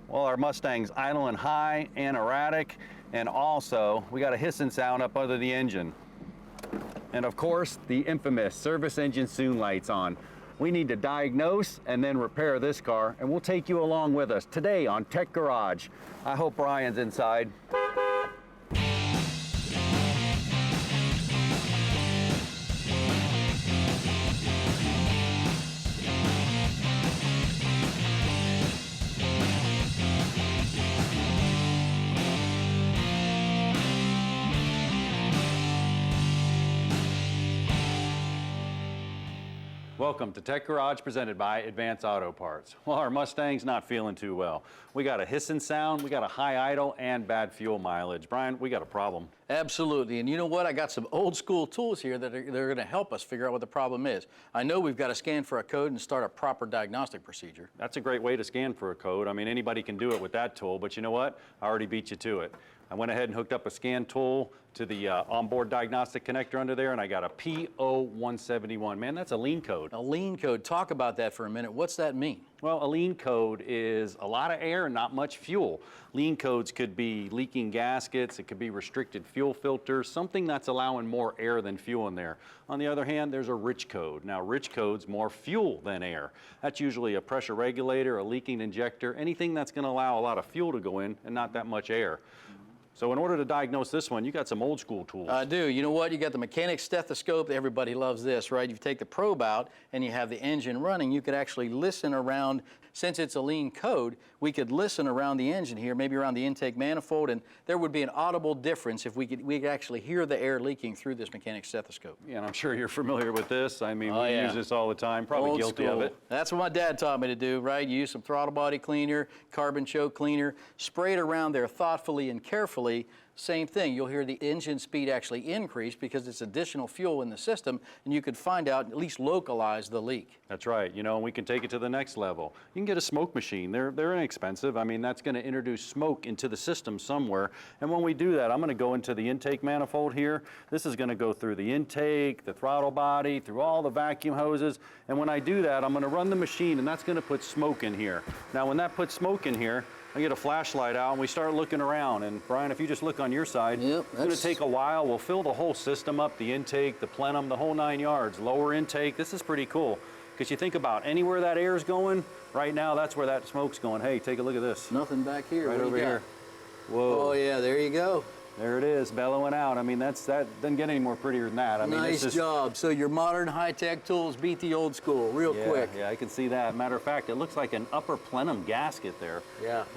Well, our Mustang's idling high and erratic, and also we got a hissing sound up under the engine. And of course, the infamous service engine soon lights on. We need to diagnose and then repair this car, and we'll take you along with us today on Tech Garage. I hope Ryan's inside. Welcome to Tech Garage, presented by Advance Auto Parts. Well, our Mustang's not feeling too well. We got a hissing sound, we got a high idle, and bad fuel mileage. Brian, we got a problem. Absolutely, and you know what? I got some old school tools here that they're going to help us figure out what the problem is. I know we've got to scan for a code and start a proper diagnostic procedure. That's a great way to scan for a code. I mean, anybody can do it with that tool, but you know what? I already beat you to it. I went ahead and hooked up a scan tool to the onboard diagnostic connector under there, and I got a P0171. Man, that's a lean code. A lean code. Talk about that for a minute. What's that mean? Well, a lean code is a lot of air and not much fuel. Lean codes could be leaking gaskets, it could be restricted fuel filters, something that's allowing more air than fuel in there. On the other hand, there's a rich code. Now, rich code's more fuel than air. That's usually a pressure regulator, a leaking injector, anything that's going to allow a lot of fuel to go in and not that much air. So in order to diagnose this one, you got some old school tools. I do. You know what? You got the mechanic stethoscope. Everybody loves this, right? You take the probe out and you have the engine running. You could actually listen around. Since it's a lean code, we could listen around the engine here, maybe around the intake manifold, and there would be an audible difference if we could actually hear the air leaking through this mechanic stethoscope. Yeah, and I'm sure you're familiar with this. I mean, we use this all the time, probably old guilty school. of it. That's what my dad taught me to do, right? You use some throttle body cleaner, carbon choke cleaner, spray it around there thoughtfully and carefully. Same thing, you'll hear the engine speed actually increase because it's additional fuel in the system, and you could find out, at least localize the leak. That's right, you know, and we can take it to the next level. You can get a smoke machine. They're inexpensive. I mean, that's going to introduce smoke into the system somewhere. And when we do that, I'm going to go into the intake manifold here. This is going to go through the intake, the throttle body, through all the vacuum hoses. And when I do that, I'm going to run the machine, and that's going to put smoke in here. Now, when that puts smoke in here, I get a flashlight out and we start looking around. And Brian, if you just look on your side, it's going to take a while. We'll fill the whole system up, the intake, the plenum, the whole 9 yards. Lower intake, this is pretty cool. Because you think about anywhere that air is going, right now that's where that smoke's going. Hey, take a look at this. Nothing back here. Right over here. Whoa. Oh yeah, there you go. There it is, bellowing out. I mean, that doesn't get any more prettier than that. I mean, nice job. So your modern high-tech tools beat the old school real quick. Yeah, I can see that. Matter of fact, it looks like an upper plenum gasket there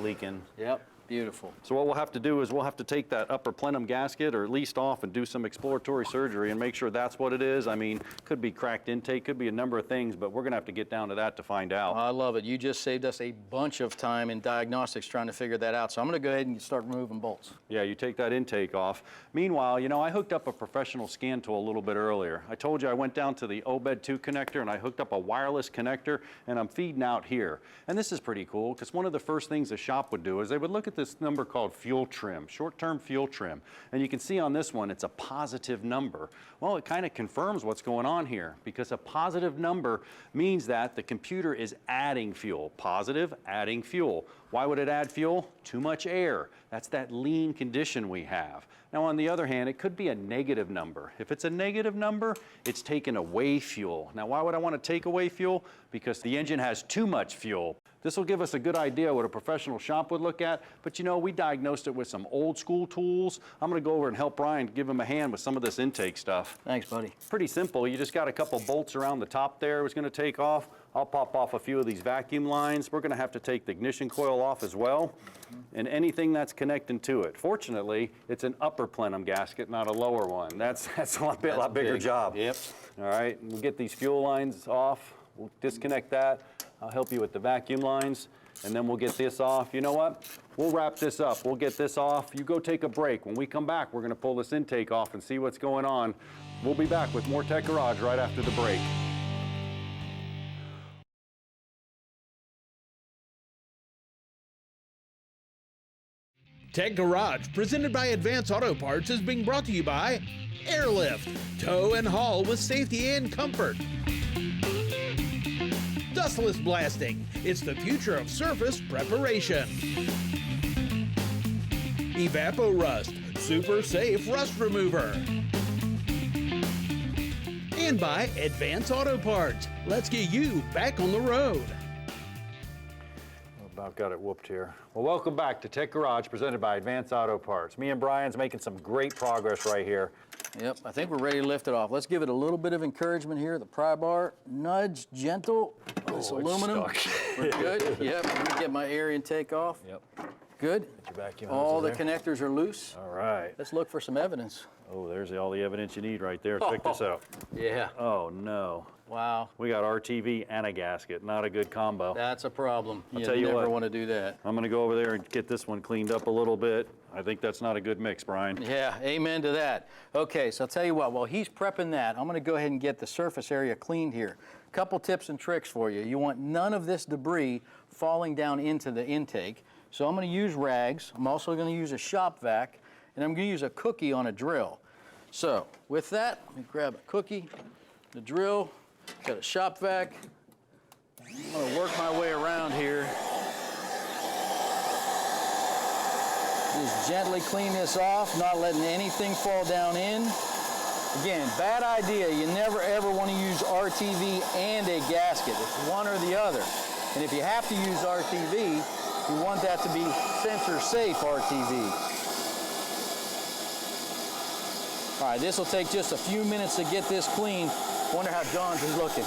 leaking. Yep. Beautiful. So what we'll have to do is we'll have to take that upper plenum gasket, or at least off, and do some exploratory surgery and make sure that's what it is. I mean, could be cracked intake, could be a number of things, but we're going to have to get down to that to find out. I love it. You just saved us a bunch of time in diagnostics trying to figure that out. So I'm going to go ahead and start removing bolts. Yeah, you take that intake off. Meanwhile, you know, I hooked up a professional scan tool a little bit earlier. I told you I went down to the OBED 2 connector and I hooked up a wireless connector, and I'm feeding out here. And this is pretty cool because one of the first things the shop would do is they would look at this number called fuel trim, short-term fuel trim. And you can see on this one, it's a positive number. Well, it kind of confirms what's going on here, because a positive number means that the computer is adding fuel. Positive, adding fuel. Why would it add fuel? Too much air. That's that lean condition we have. Now, on the other hand, it could be a negative number. If it's a negative number, it's taking away fuel. Now, why would I want to take away fuel? Because the engine has too much fuel. This will give us a good idea what a professional shop would look at, but you know, we diagnosed it with some old school tools. I'm going to go over and help Brian give him a hand with some of this intake stuff. Thanks, buddy. Pretty simple. You just got a couple bolts around the top there. It's going to take off. I'll pop off a few of these vacuum lines. We're going to have to take the ignition coil off as well, and anything that's connecting to it. Fortunately, it's an upper plenum gasket, not a lower one. That's a lot bigger job. Yep. All right, we'll get these fuel lines off. We'll disconnect that. I'll help you with the vacuum lines, and then we'll get this off. You know what? We'll wrap this up. We'll get this off. You go take a break. When we come back, we're going to pull this intake off and see what's going on. We'll be back with more Tech Garage right after the break. Tech Garage, presented by Advance Auto Parts, is being brought to you by Airlift. Tow and haul with safety and comfort. dustless blasting. It's the future of surface preparation. Evapo-Rust, super safe rust remover. And by Advance Auto Parts. Let's get you back on the road. About got it whooped here. Well, welcome back to Tech Garage, presented by Advance Auto Parts. Me and Brian's making some great progress right here. Yep, I think we're ready to lift it off. Let's give it a little bit of encouragement here. The pry bar, nudge, gentle. This aluminum. We're good. Yep, let me get my air intake off. Yep. Good. Get your vacuum All the hoses there. connectors are loose. All right. Let's look for some evidence. Oh, there's all the evidence you need right there. Check this out. Yeah. Oh, no. Wow. We got RTV and a gasket. Not a good combo. That's a problem. I'll tell you never what. want to do that. I'm going to go over there and get this one cleaned up a little bit. I think that's not a good mix, Brian. Yeah, amen to that. Okay, so I'll tell you what, while he's prepping that, I'm going to go ahead and get the surface area cleaned here. Couple tips and tricks for you. You want none of this debris falling down into the intake. So I'm going to use rags. I'm also going to use a shop vac, and I'm going to use a cookie on a drill. So with that, let me grab a cookie, the drill, got a shop vac. I'm going to work my way around here. Just gently clean this off, not letting anything fall down in. Again, bad idea. You never ever want to use RTV and a gasket. It's one or the other. And if you have to use RTV, you want that to be sensor safe RTV. All right, this will take just a few minutes to get this clean. Wonder how John's is looking.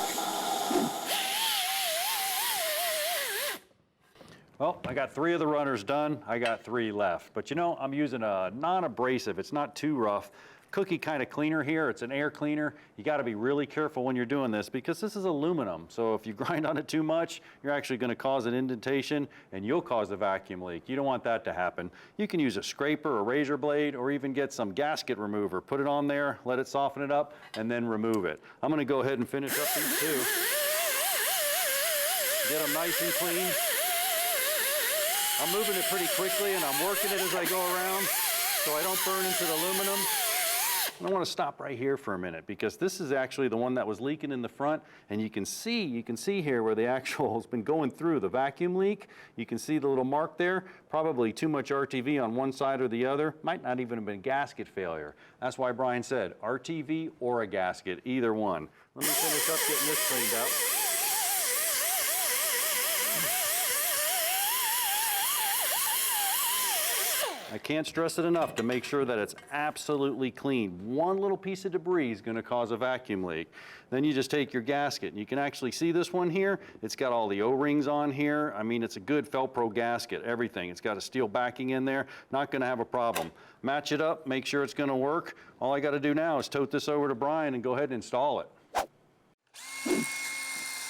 Well, I got 3 of the runners done. I got 3 left. But you know, I'm using a non-abrasive. It's not too rough. Cookie kind of cleaner here. It's an air cleaner. You got to be really careful when you're doing this because this is aluminum. So if you grind on it too much, you're actually going to cause an indentation and you'll cause a vacuum leak. You don't want that to happen. You can use a scraper, a razor blade, or even get some gasket remover. Put it on there, let it soften it up, and then remove it. I'm going to go ahead and finish up these 2. Get them nice and clean. I'm moving it pretty quickly and I'm working it as I go around so I don't burn into the aluminum. I want to stop right here for a minute because this is actually the one that was leaking in the front, and you can see here where the actual has been going through the vacuum leak. You can see the little mark there. Probably too much RTV on one side or the other. Might not even have been gasket failure. That's why Brian said RTV or a gasket, either one. Let me finish up getting this cleaned up. I can't stress it enough to make sure that it's absolutely clean. One little piece of debris is going to cause a vacuum leak. Then you just take your gasket, and you can actually see this one here. It's got all the O-rings on here. I mean, it's a good Felpro gasket, everything. It's got a steel backing in there. Not going to have a problem. Match it up, make sure it's going to work. All I got to do now is tote this over to Brian and go ahead and install it.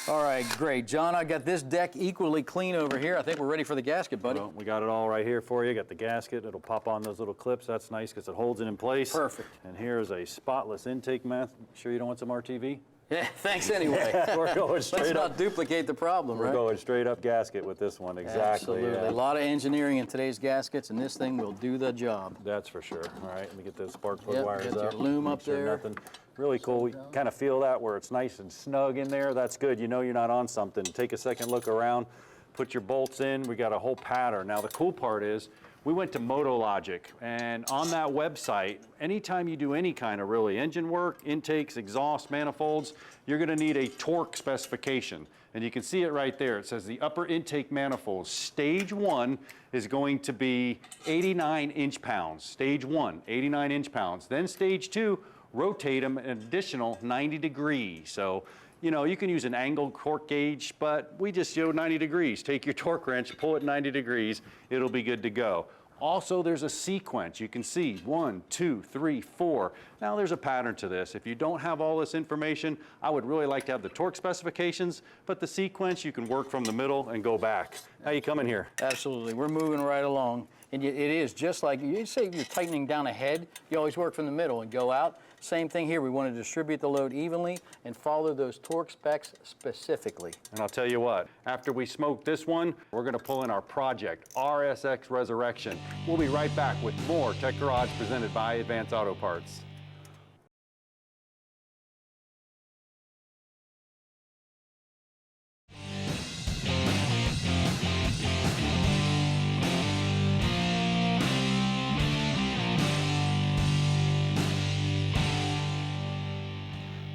All right, great. John, I got this deck equally clean over here. I think we're ready for the gasket, buddy. Well, we got it all right here for you. Got the gasket. It'll pop on those little clips. That's nice because it holds it in place. Perfect. And here's a spotless intake mouth. Sure you don't want some RTV? Yeah, thanks anyway. We're going straight Let's up. not duplicate the problem, We're right? going straight up gasket with this one. Exactly. Absolutely. Yeah. A lot of engineering in today's gaskets, and this thing will do the job. That's for sure. All right, let me get those spark plug Yep, wires got your up. loom Make up sure there. Nothing. Really cool. You kind of feel that where it's nice and snug in there. That's good. You know you're not on something. Take a second look around. Put your bolts in. We got a whole pattern. Now the cool part is we went to MotoLogic, and on that website, anytime you do any kind of really engine work, intakes, exhaust, manifolds, you're going to need a torque specification. And you can see it right there. It says the upper intake manifold, stage 1 is going to be 89 inch-pounds. Stage 1, 89 inch-pounds. Then stage 2, rotate them an additional 90 degrees. So, you know, you can use an angled torque gauge, but we just show 90 degrees. Take your torque wrench, pull it 90 degrees, it'll be good to go. Also, there's a sequence. You can see 1, 2, 3, 4. Now there's a pattern to this. If you don't have all this information, I would really like to have the torque specifications, but the sequence, you can work from the middle and go back. How you coming here? Absolutely. We're moving right along. And it is just like, you say you're tightening down a head, you always work from the middle and go out. Same thing here. We want to distribute the load evenly and follow those torque specs specifically. And I'll tell you what, after we smoke this one, we're going to pull in our project, RSX Resurrection. We'll be right back with more Tech Garage presented by Advance Auto Parts.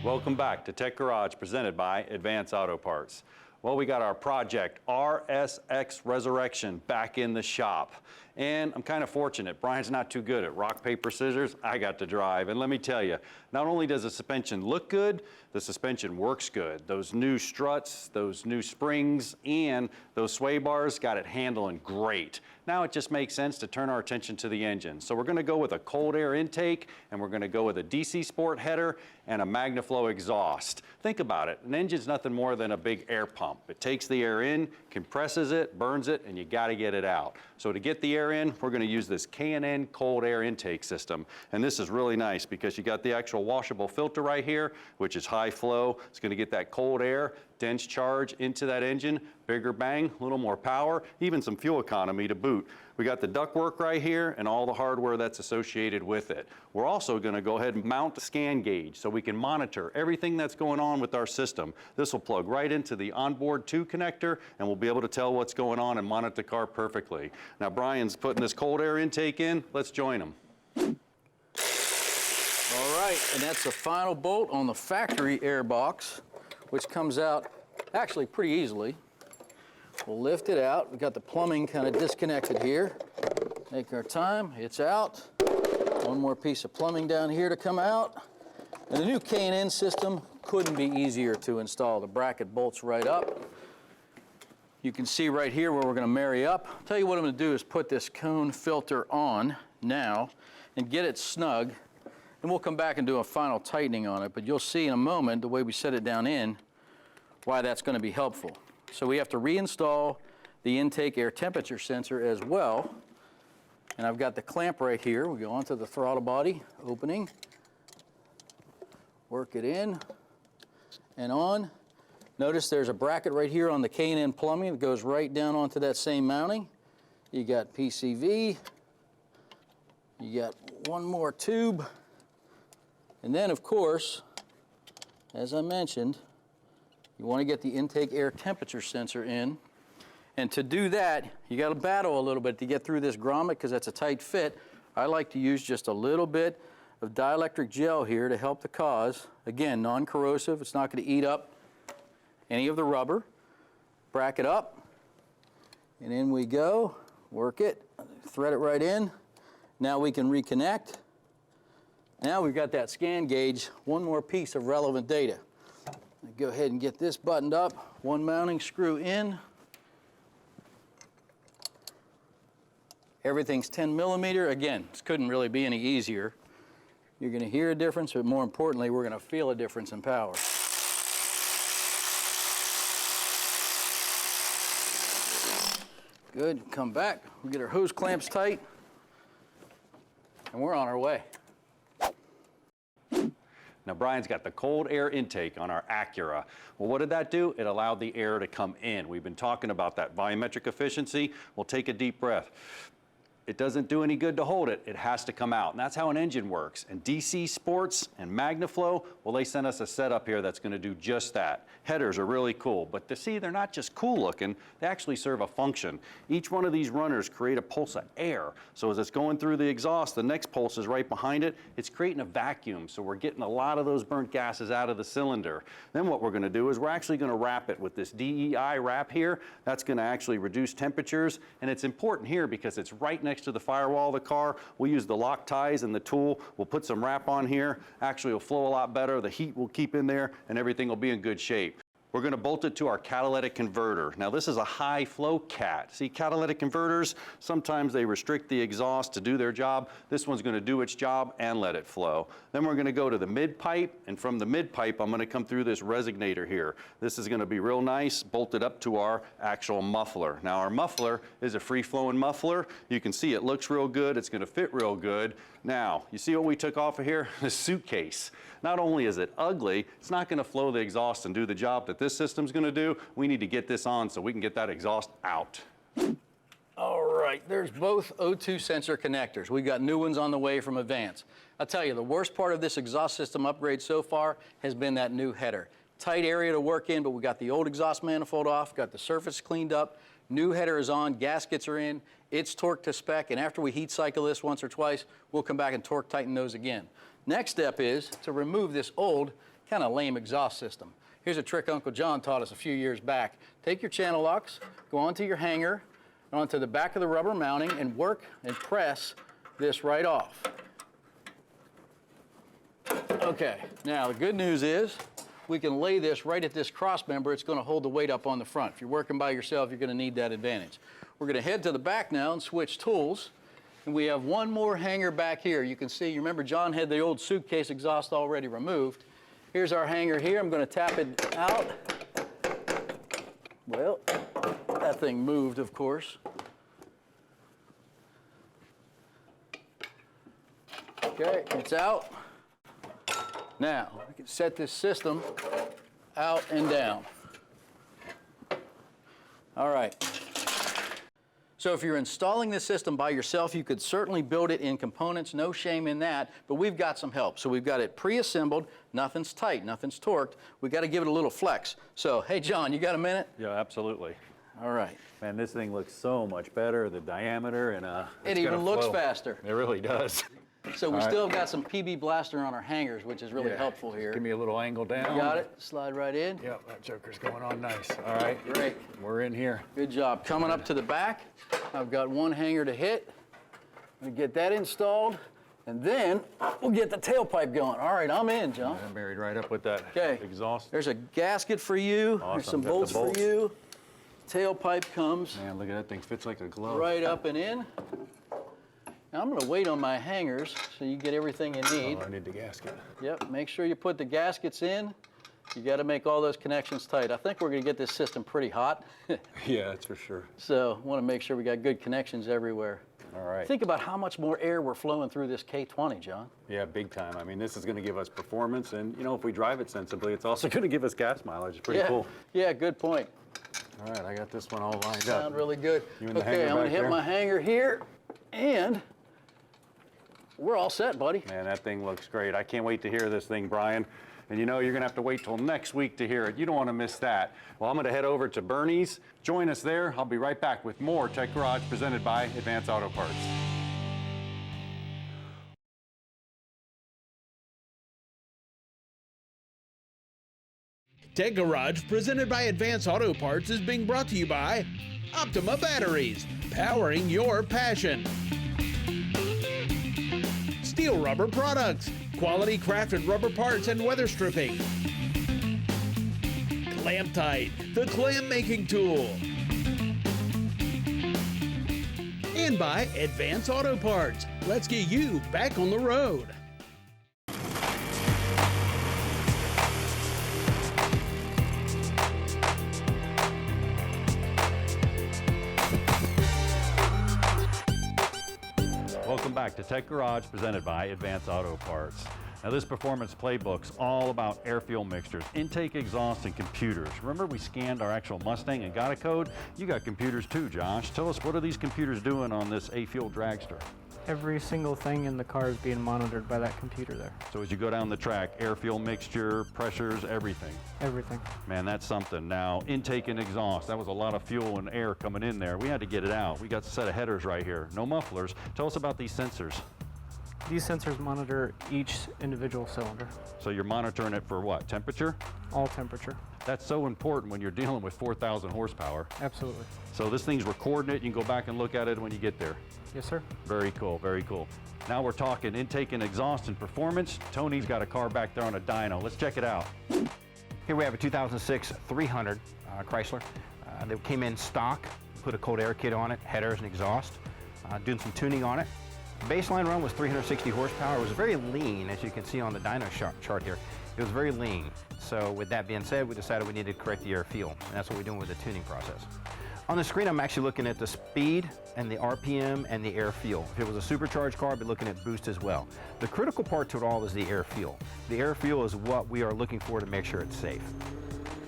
Welcome back to Tech Garage, presented by Advance Auto Parts. Well, we got our project RSX Resurrection back in the shop. And I'm kind of fortunate. Brian's not too good at rock, paper, scissors. I got to drive. And let me tell you, not only does the suspension look good, the suspension works good. Those new struts, those new springs, and those sway bars got it handling great. Now it just makes sense to turn our attention to the engine. So we're going to go with a cold air intake, and we're going to go with a DC Sport header and a MagnaFlow exhaust. Think about it. An engine's nothing more than a big air pump. It takes the air in, compresses it, burns it, and you got to get it out. So to get the air in, we're going to use this K&N cold air intake system. And this is really nice because you got the actual washable filter right here, which is high flow. It's going to get that cold air, dense charge into that engine, bigger bang, a little more power, even some fuel economy to boot. We got the ductwork right here and all the hardware that's associated with it. We're also going to go ahead and mount the scan gauge so we can monitor everything that's going on with our system. This will plug right into the onboard 2 connector, and we'll be able to tell what's going on and monitor the car perfectly. Now Brian's putting this cold air intake in. Let's join him. All right, and that's the final bolt on the factory air box, which comes out actually pretty easily. We'll lift it out. We've got the plumbing kind of disconnected here. Take our time, it's out. One more piece of plumbing down here to come out. And the new K&N system couldn't be easier to install. The bracket bolts right up. You can see right here where we're going to marry up. I'll tell you what I'm going to do is put this cone filter on now and get it snug. And we'll come back and do a final tightening on it, but you'll see in a moment the way we set it down in why that's going to be helpful. So we have to reinstall the intake air temperature sensor as well. And I've got the clamp right here. We go onto the throttle body opening, work it in and on. Notice there's a bracket right here on the K&N plumbing that goes right down onto that same mounting. You got PCV, you got one more tube, and then of course, as I mentioned, you want to get the intake air temperature sensor in. And to do that, you got to battle a little bit to get through this grommet because that's a tight fit. I like to use just a little bit of dielectric gel here to help the cause. Again, non-corrosive. It's not going to eat up any of the rubber. Bracket up, and in we go. Work it, thread it right in. Now we can reconnect. Now we've got that scan gauge, one more piece of relevant data. Go ahead and get this buttoned up. One mounting screw in. Everything's 10 millimeter. Again, this couldn't really be any easier. You're going to hear a difference, but more importantly, we're going to feel a difference in power. Good. Come back. We get our hose clamps tight, and we're on our way. Now Brian's got the cold air intake on our Acura. Well, what did that do? It allowed the air to come in. We've been talking about that volumetric efficiency. We'll take a deep breath. It doesn't do any good to hold it. It has to come out. And that's how an engine works. And DC Sports and MagnaFlow, well, they sent us a setup here that's going to do just that. Headers are really cool. But to see, they're not just cool looking. They actually serve a function. Each one of these runners create a pulse of air. So as it's going through the exhaust, the next pulse is right behind it. It's creating a vacuum. So we're getting a lot of those burnt gases out of the cylinder. Then what we're going to do is we're actually going to wrap it with this DEI wrap here. That's going to actually reduce temperatures. And it's important here because it's right next to the firewall of the car. We'll use the lock ties and the tool. We'll put some wrap on here. Actually, it'll flow a lot better. The heat will keep in there and everything will be in good shape. We're going to bolt it to our catalytic converter. Now this is a high flow cat. See, catalytic converters, sometimes they restrict the exhaust to do their job. This one's going to do its job and let it flow. Then we're going to go to the mid pipe, and from the mid pipe I'm going to come through this resonator here. This is going to be real nice, bolted up to our actual muffler. Now our muffler is a free flowing muffler. You can see it looks real good. It's going to fit real good. Now, you see what we took off of here? The suitcase. Not only is it ugly, it's not going to flow the exhaust and do the job that this system's going to do. We need to get this on so we can get that exhaust out. All right, there's both O2 sensor connectors. We got new ones on the way from Advance. I'll tell you, the worst part of this exhaust system upgrade so far has been that new header. Tight area to work in, but we got the old exhaust manifold off, got the surface cleaned up, new header is on, gaskets are in, it's torqued to spec, and after we heat cycle this once or twice, we'll come back and torque tighten those again. Next step is to remove this old kind of lame exhaust system. Here's a trick Uncle John taught us a few years back. Take your channel locks, go onto your hanger, onto the back of the rubber mounting, and work and press this right off. Okay, now the good news is we can lay this right at this cross member. It's going to hold the weight up on the front. If you're working by yourself, you're going to need that advantage. We're going to head to the back now and switch tools. And we have one more hanger back here. You can see, you remember John had the old suitcase exhaust already removed. Here's our hanger here. I'm going to tap it out. Well, that thing moved, of course. Okay, it's out. Now, we can set this system out and down. All right. So if you're installing this system by yourself, you could certainly build it in components, no shame in that, but we've got some help. So we've got it pre-assembled, nothing's tight, nothing's torqued. We've got to give it a little flex. So, hey John, you got a minute? Yeah, absolutely. All right. Man, this thing looks so much better, the diameter, and it even looks faster. It really does. So we still have got some PB blaster on our hangers, which is really helpful here. Give me a little angle down. You got it? Slide right in. Yep, that joker's going on nice. All right. Great. We're in here. Good job. Coming up to the back, I've got one hanger to hit. I'm gonna get that installed, and then we'll get the tailpipe going. All right, I'm in, John. I'm married right up with that exhaust. There's a gasket for you. Awesome. There's some Got the bolts for you. Tailpipe comes Man, look at that thing. Fits like a glove. right up and in. Now I'm going to wait on my hangers so you get everything you need. Oh, I need the gasket. Yep, make sure you put the gaskets in. You got to make all those connections tight. I think we're going to get this system pretty hot. Yeah, that's for sure. So want to make sure we got good connections everywhere. All right. Think about how much more air we're flowing through this K20, John. Yeah, big time. I mean, this is going to give us performance, and you know, if we drive it sensibly, it's also going to give us gas mileage. It's pretty cool. Yeah, good point. All right, I got this one all lined Sound up. really good. You and the Okay, hanger I'm going to back hit there? my hanger here, and we're all set, buddy. Man, that thing looks great. I can't wait to hear this thing, Brian. And you know, you're gonna have to wait till next week to hear it. You don't wanna miss that. Well, I'm gonna head over to Burnyzz. Join us there. I'll be right back with more Tech Garage presented by Advance Auto Parts. Tech Garage, presented by Advance Auto Parts, is being brought to you by Optima Batteries, powering your passion. Steel Rubber Products, quality crafted rubber parts and weather stripping. Clamp Tight, the clam making tool. And by Advance Auto Parts. Let's get you back on the road. Welcome back to Tech Garage presented by Advance Auto Parts. Now this performance playbook's all about air fuel mixtures, intake, exhaust, and computers. Remember we scanned our actual Mustang and got a code? You got computers too, Josh. Tell us, what are these computers doing on this A-Fuel dragster? Every single thing in the car is being monitored by that computer there. So as you go down the track, air fuel mixture, pressures, everything. Everything. Man, that's something. Now, intake and exhaust, that was a lot of fuel and air coming in there. We had to get it out. We got a set of headers right here, no mufflers. Tell us about these sensors. These sensors monitor each individual cylinder. So you're monitoring it for what, temperature? All temperature. That's so important when you're dealing with 4,000 horsepower. Absolutely. So this thing's recording it. You can go back and look at it when you get there. Yes, sir. Very cool, very cool. Now we're talking intake and exhaust and performance. Tony's got a car back there on a dyno. Let's check it out. Here we have a 2006 300 Chrysler. That came in stock, put a cold air kit on it, headers and exhaust, doing some tuning on it. Baseline run was 360 horsepower. It was very lean, as you can see on the dyno chart here. It was very lean. So with that being said, we decided we needed to correct the air fuel, and that's what we're doing with the tuning process. On the screen, I'm actually looking at the speed and the RPM and the air fuel. If it was a supercharged car, I'd be looking at boost as well. The critical part to it all is the air fuel. The air fuel is what we are looking for to make sure it's safe.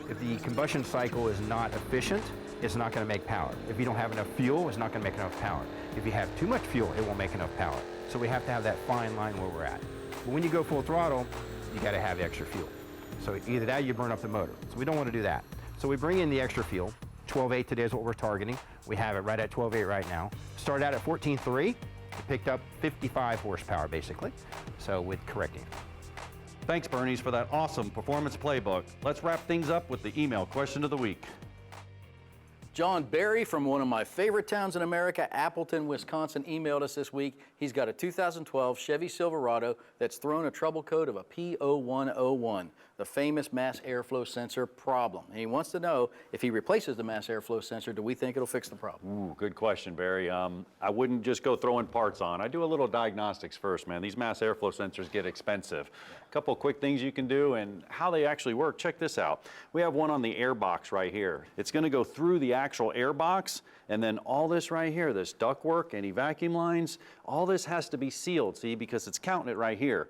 If the combustion cycle is not efficient, it's not going to make power. If you don't have enough fuel, it's not going to make enough power. If you have too much fuel, it won't make enough power. So we have to have that fine line where we're at. But when you go full throttle, you got to have extra fuel. So either that or you burn up the motor. So we don't want to do that. So we bring in the extra fuel. 12.8 today is what we're targeting. We have it right at 12.8 right now. Started out at 14.3. It picked up 55 horsepower basically. So with correcting. Thanks, Burnyzz, for that awesome performance playbook. Let's wrap things up with the email question of the week. John Barry from one of my favorite towns in America, Appleton, Wisconsin, emailed us this week. He's got a 2012 Chevy Silverado that's thrown a trouble code of a P0101, the famous mass airflow sensor problem. And he wants to know, if he replaces the mass airflow sensor, do we think it'll fix the problem? Ooh, good question, Barry. I wouldn't just go throwing parts on. I do a little diagnostics first, man. These mass airflow sensors get expensive. A couple quick things you can do and how they actually work. Check this out. We have one on the air box right here. It's going to go through the actual air box, and then all this right here, this ductwork, any vacuum lines, all this has to be sealed, see, because it's counting it right here.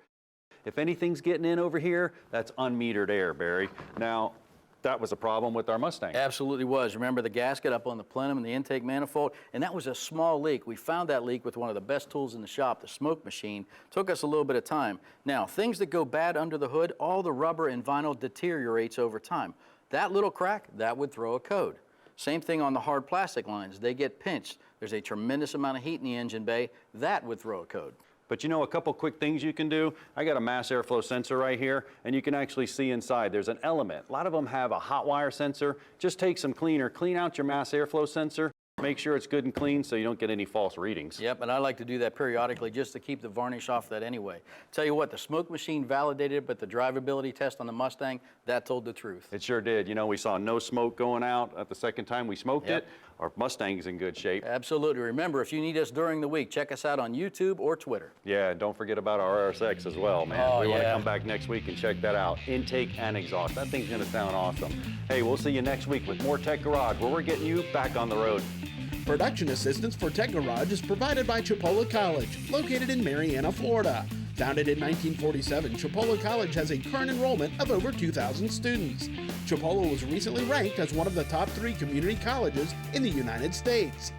If anything's getting in over here, that's unmetered air, Barry. Now, that was a problem with our Mustang. Absolutely was. Remember the gasket up on the plenum and the intake manifold? And that was a small leak. We found that leak with one of the best tools in the shop, the smoke machine. Took us a little bit of time. Now, things that go bad under the hood, all the rubber and vinyl deteriorates over time. That little crack, that would throw a code. Same thing on the hard plastic lines. They get pinched. There's a tremendous amount of heat in the engine bay. That would throw a code. But you know, a couple quick things you can do. I got a mass airflow sensor right here, and you can actually see inside. There's an element. A lot of them have a hot wire sensor. Just take some cleaner, clean out your mass airflow sensor. Make sure it's good and clean so you don't get any false readings. Yep, and I like to do that periodically just to keep the varnish off that anyway. Tell you what, the smoke machine validated it, but the drivability test on the Mustang, that told the truth. It sure did. You know, we saw no smoke going out at the second time we smoked Yep. it. Our Mustang's in good shape. Absolutely. Remember, if you need us during the week, check us out on YouTube or Twitter. Yeah, and don't forget about our RSX as well, man. Oh, we want to yeah. come back next week and check that out. Intake and exhaust. That thing's going to sound awesome. Hey, we'll see you next week with more Tech Garage, where we're getting you back on the road. Production assistance for Tech Garage is provided by Chipola College, located in Marianna, Florida. Founded in 1947, Chipola College has a current enrollment of over 2,000 students. Chipola was recently ranked as one of the top 3 community colleges in the United States.